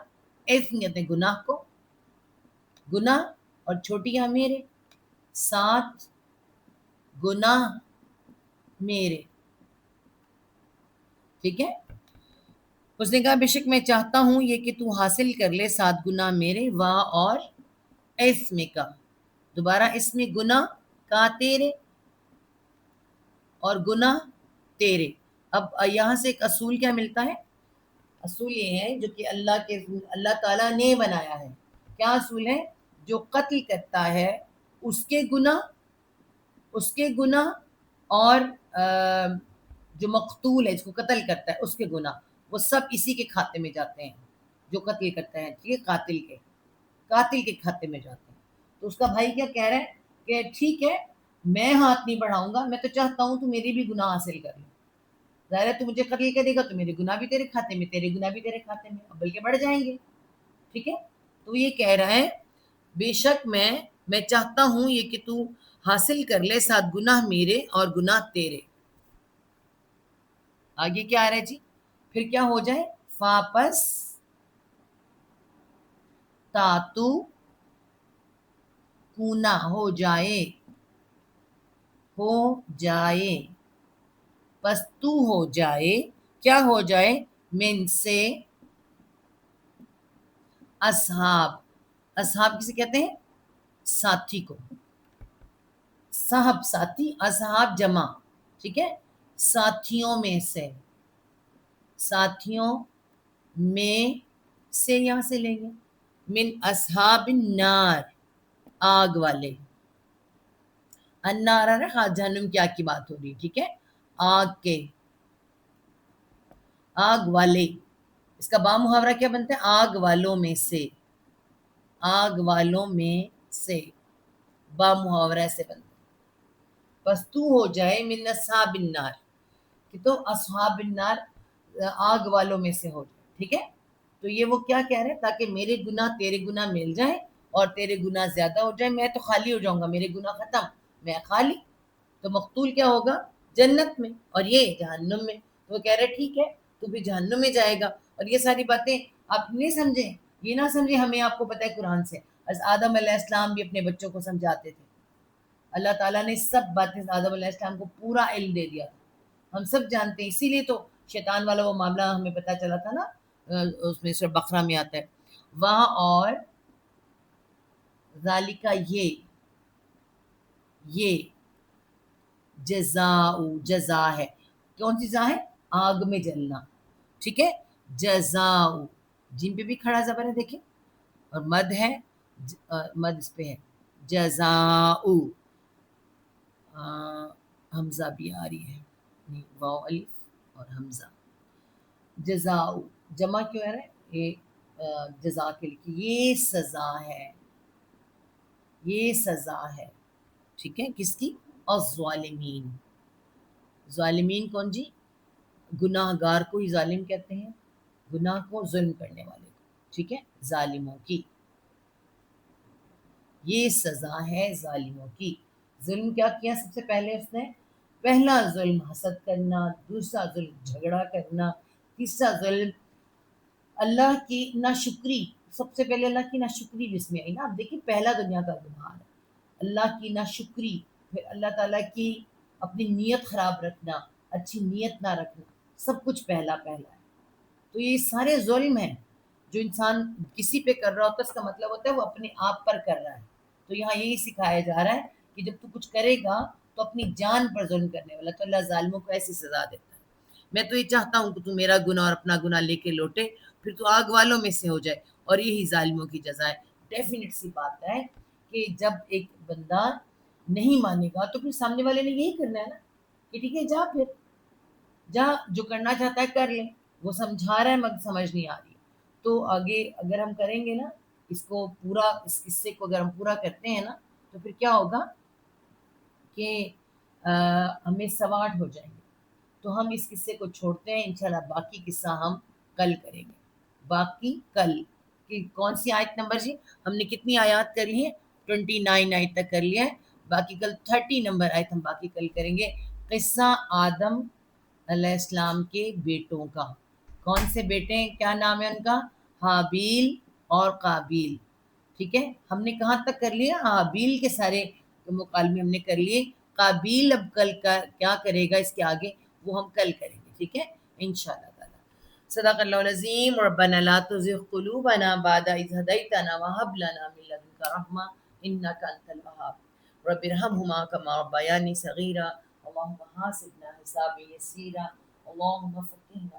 اسم کہتے ہیں گناہ کو، گناہ، اور چھوٹی ہاں میرے، ساتھ گناہ میرے، ٹھیک ہے. اس نے کہا بے شک میں چاہتا ہوں یہ کہ تو حاصل کر لے 7 گناہ میرے، وا اور اسم کا، دوبارہ اسم گناہ کا تیرے، اور گناہ تیرے. اب یہاں سے ایک اصول کیا ملتا ہے، اصول یہ ہے جو کہ اللہ تعالیٰ نے بنایا ہے. کیا اصول ہے، جو قتل کرتا ہے اس کے گناہ، اس کے گناہ، اور جو مقتول ہے جس کو قتل کرتا ہے اس کے گناہ، وہ سب اسی کے کھاتے میں جاتے ہیں. جو قتل کرتا ہے ٹھیک ہے، قاتل کے کھاتے میں جاتے ہیں. تو اس کا بھائی کیا کہہ رہا ہے کہ ٹھیک ہے میں ہاتھ نہیں بڑھاؤں گا، میں تو چاہتا ہوں تو میری بھی گناہ حاصل کر لے. ظاہر ہے تو مجھے قتل کرے گا تو میرے گناہ بھی تیرے کھاتے میں، تیرے گناہ بھی تیرے کھاتے میں، بلکہ بڑھ جائیں گے. ٹھیک ہے، تو یہ کہہ رہا ہے بے شک میں چاہتا ہوں یہ کہ تو حاصل کر لے 7 گناہ میرے اور گناہ تیرے. آگے کیا آ رہا ہے جی، پھر کیا ہو جائے، واپس تاتو کونا ہو جائے، ہو جائے، پس تو ہو جائے، کیا ہو جائے، من سے اصحاب، اصحاب کسے کہتے ہیں، ساتھی کو، صاحب ساتھی، اصحاب جمع، ٹھیک ہے، ساتھیوں میں سے، ساتھیوں میں سے یہاں سے لیں گے، من اصحاب النار، آگ والے، النار ہے جہنم کی آگ کی بات ہو رہی، ٹھیک ہے، آگ کے، آگ والے. اس کا با محاورہ کیا بنتا ہے، آگ والوں میں سے، آگ والوں میں سے، با محاورہ سے بنتا ہے. بس تو ہو جائے من اصحاب النار، کہ تو اصحاب النار آگ والوں میں سے ہو جائے. ٹھیک ہے، تو یہ وہ کیا کہہ رہے ہیں، تاکہ میرے گناہ تیرے گناہ مل جائیں اور تیرے گناہ زیادہ ہو جائیں، میں تو خالی ہو جاؤں گا، میرے گناہ ختم، میں خالی. تو مقتول کیا ہوگا، جنت میں، اور یہ جہنم میں. تو وہ کہہ رہے ٹھیک ہے تو بھی جہنم میں جائے گا. اور یہ ساری باتیں آپ نہیں سمجھیں، یہ نہ سمجھیں ہمیں آپ کو پتہ ہے قرآن سے. آدم علیہ السلام بھی اپنے بچوں کو سمجھاتے تھے، اللہ تعالیٰ نے سب باتیں آدم علیہ السلام کو پورا علم دے دیا تھا، ہم سب جانتے ہیں. اسی لیے تو شیطان والا وہ معاملہ ہمیں پتہ چلا تھا نا، اس میں سورہ بقرہ میں آتا ہے وہاں. اور ذالکہ یہ جزا ہے، کون سی جزا ہے، آگ میں جلنا. ٹھیک ہے، جزاء، جن پہ بھی کھڑا زبر ہے دیکھیں، اور مد ہے، مد اس پہ ہے، جزاء، حمزہ بھی آ رہی ہے، واو الف اور حمزہ. جزاء جمع کیوں ہے، یہ جزا کے لیے، یہ سزا ہے، یہ سزا ہے. ٹھیک ہے، کس کی، الظالمین. ظالمین کون جی، گناہ گار کو ہی ظالم کہتے ہیں، گناہ کو ظلم کرنے والے کو. ٹھیک ہے، ظالموں کی یہ سزا ہے، ظالموں کی. ظلم کیا کیا سب سے پہلے اس نے، پہلا ظلم حسد کرنا، دوسرا ظلم جھگڑا کرنا، تیسرا ظلم اللہ کی ناشکری. سب سے پہلے اللہ کی ناشکری جس میں آئی نا، آپ دیکھیں پہلا دنیا کا گناہ ہے اللہ کی ناشکری. پھر اللہ تعالیٰ کی اپنی نیت خراب رکھنا، اچھی نیت نہ رکھنا، سب کچھ پہلا پہلا ہے. تو یہ سارے ظلم ہیں جو انسان کسی پہ کر رہا ہوتا ہے، اس کا مطلب ہوتا ہے وہ اپنے آپ پر کر رہا ہے. تو یہاں یہی سکھایا جا رہا ہے کہ جب تو کچھ کرے گا تو اپنی جان پر ظلم کرنے والا، تو اللہ ظالموں کو ایسی سزا دیتا ہے. میں تو یہ چاہتا ہوں کہ تو میرا گناہ اور اپنا گناہ لے کے لوٹے، پھر تو آگ والوں میں سے ہو جائے، اور یہی ظالموں کی جزا ہے. ڈیفینیٹ سی بات ہے کہ جب ایک بندہ نہیں مانے گا تو پھر سامنے والے نے یہی کرنا ہے نا کہ ٹھیک ہے جا پھر جا جو کرنا چاہتا ہے کر لے. وہ سمجھا رہا ہے مگر سمجھ نہیں آ رہی. تو آگے اگر ہم کریں گے نا اس کو پورا, اس قصے کو اگر ہم پورا کرتے ہیں نا تو پھر کیا ہوگا کہ ہمیں 8:15 ہو جائیں گے. تو ہم اس قصے کو چھوڑتے ہیں, انشاءاللہ باقی قصہ ہم کل کریں گے. باقی کل کہ کون سی آیت نمبر جی ہم نے کتنی آیات کر لی ہے 29 آیت تک کر لیا ہے. باقی کل 30 نمبر آیت ہم باقی کل کریں گے. قصہ آدم علیہ السلام کے بیٹوں کا. کون سے بیٹے ہیں, کیا نام ہے ان کا؟ حابیل اور قابیل. ٹھیک ہے, ہم نے کہاں تک کر لیا؟ حابیل کے سارے مکالمے ہم نے کر لیے. قابیل اب کل کا کیا کرے گا اس کے آگے وہ ہم کل کریں گے. ٹھیک ہے انشاءاللہ تعالی. صدق اللہ العظیم. ربنا لا تزغ قلوبنا بعد إذ هديتنا وهب لنا من لدنك رحمة إنك أنت الوهاب. رب ارحمهما كما ربياني صغيرا. اللهم حاسبنا حسابا يسيرا. اللهم فقهنا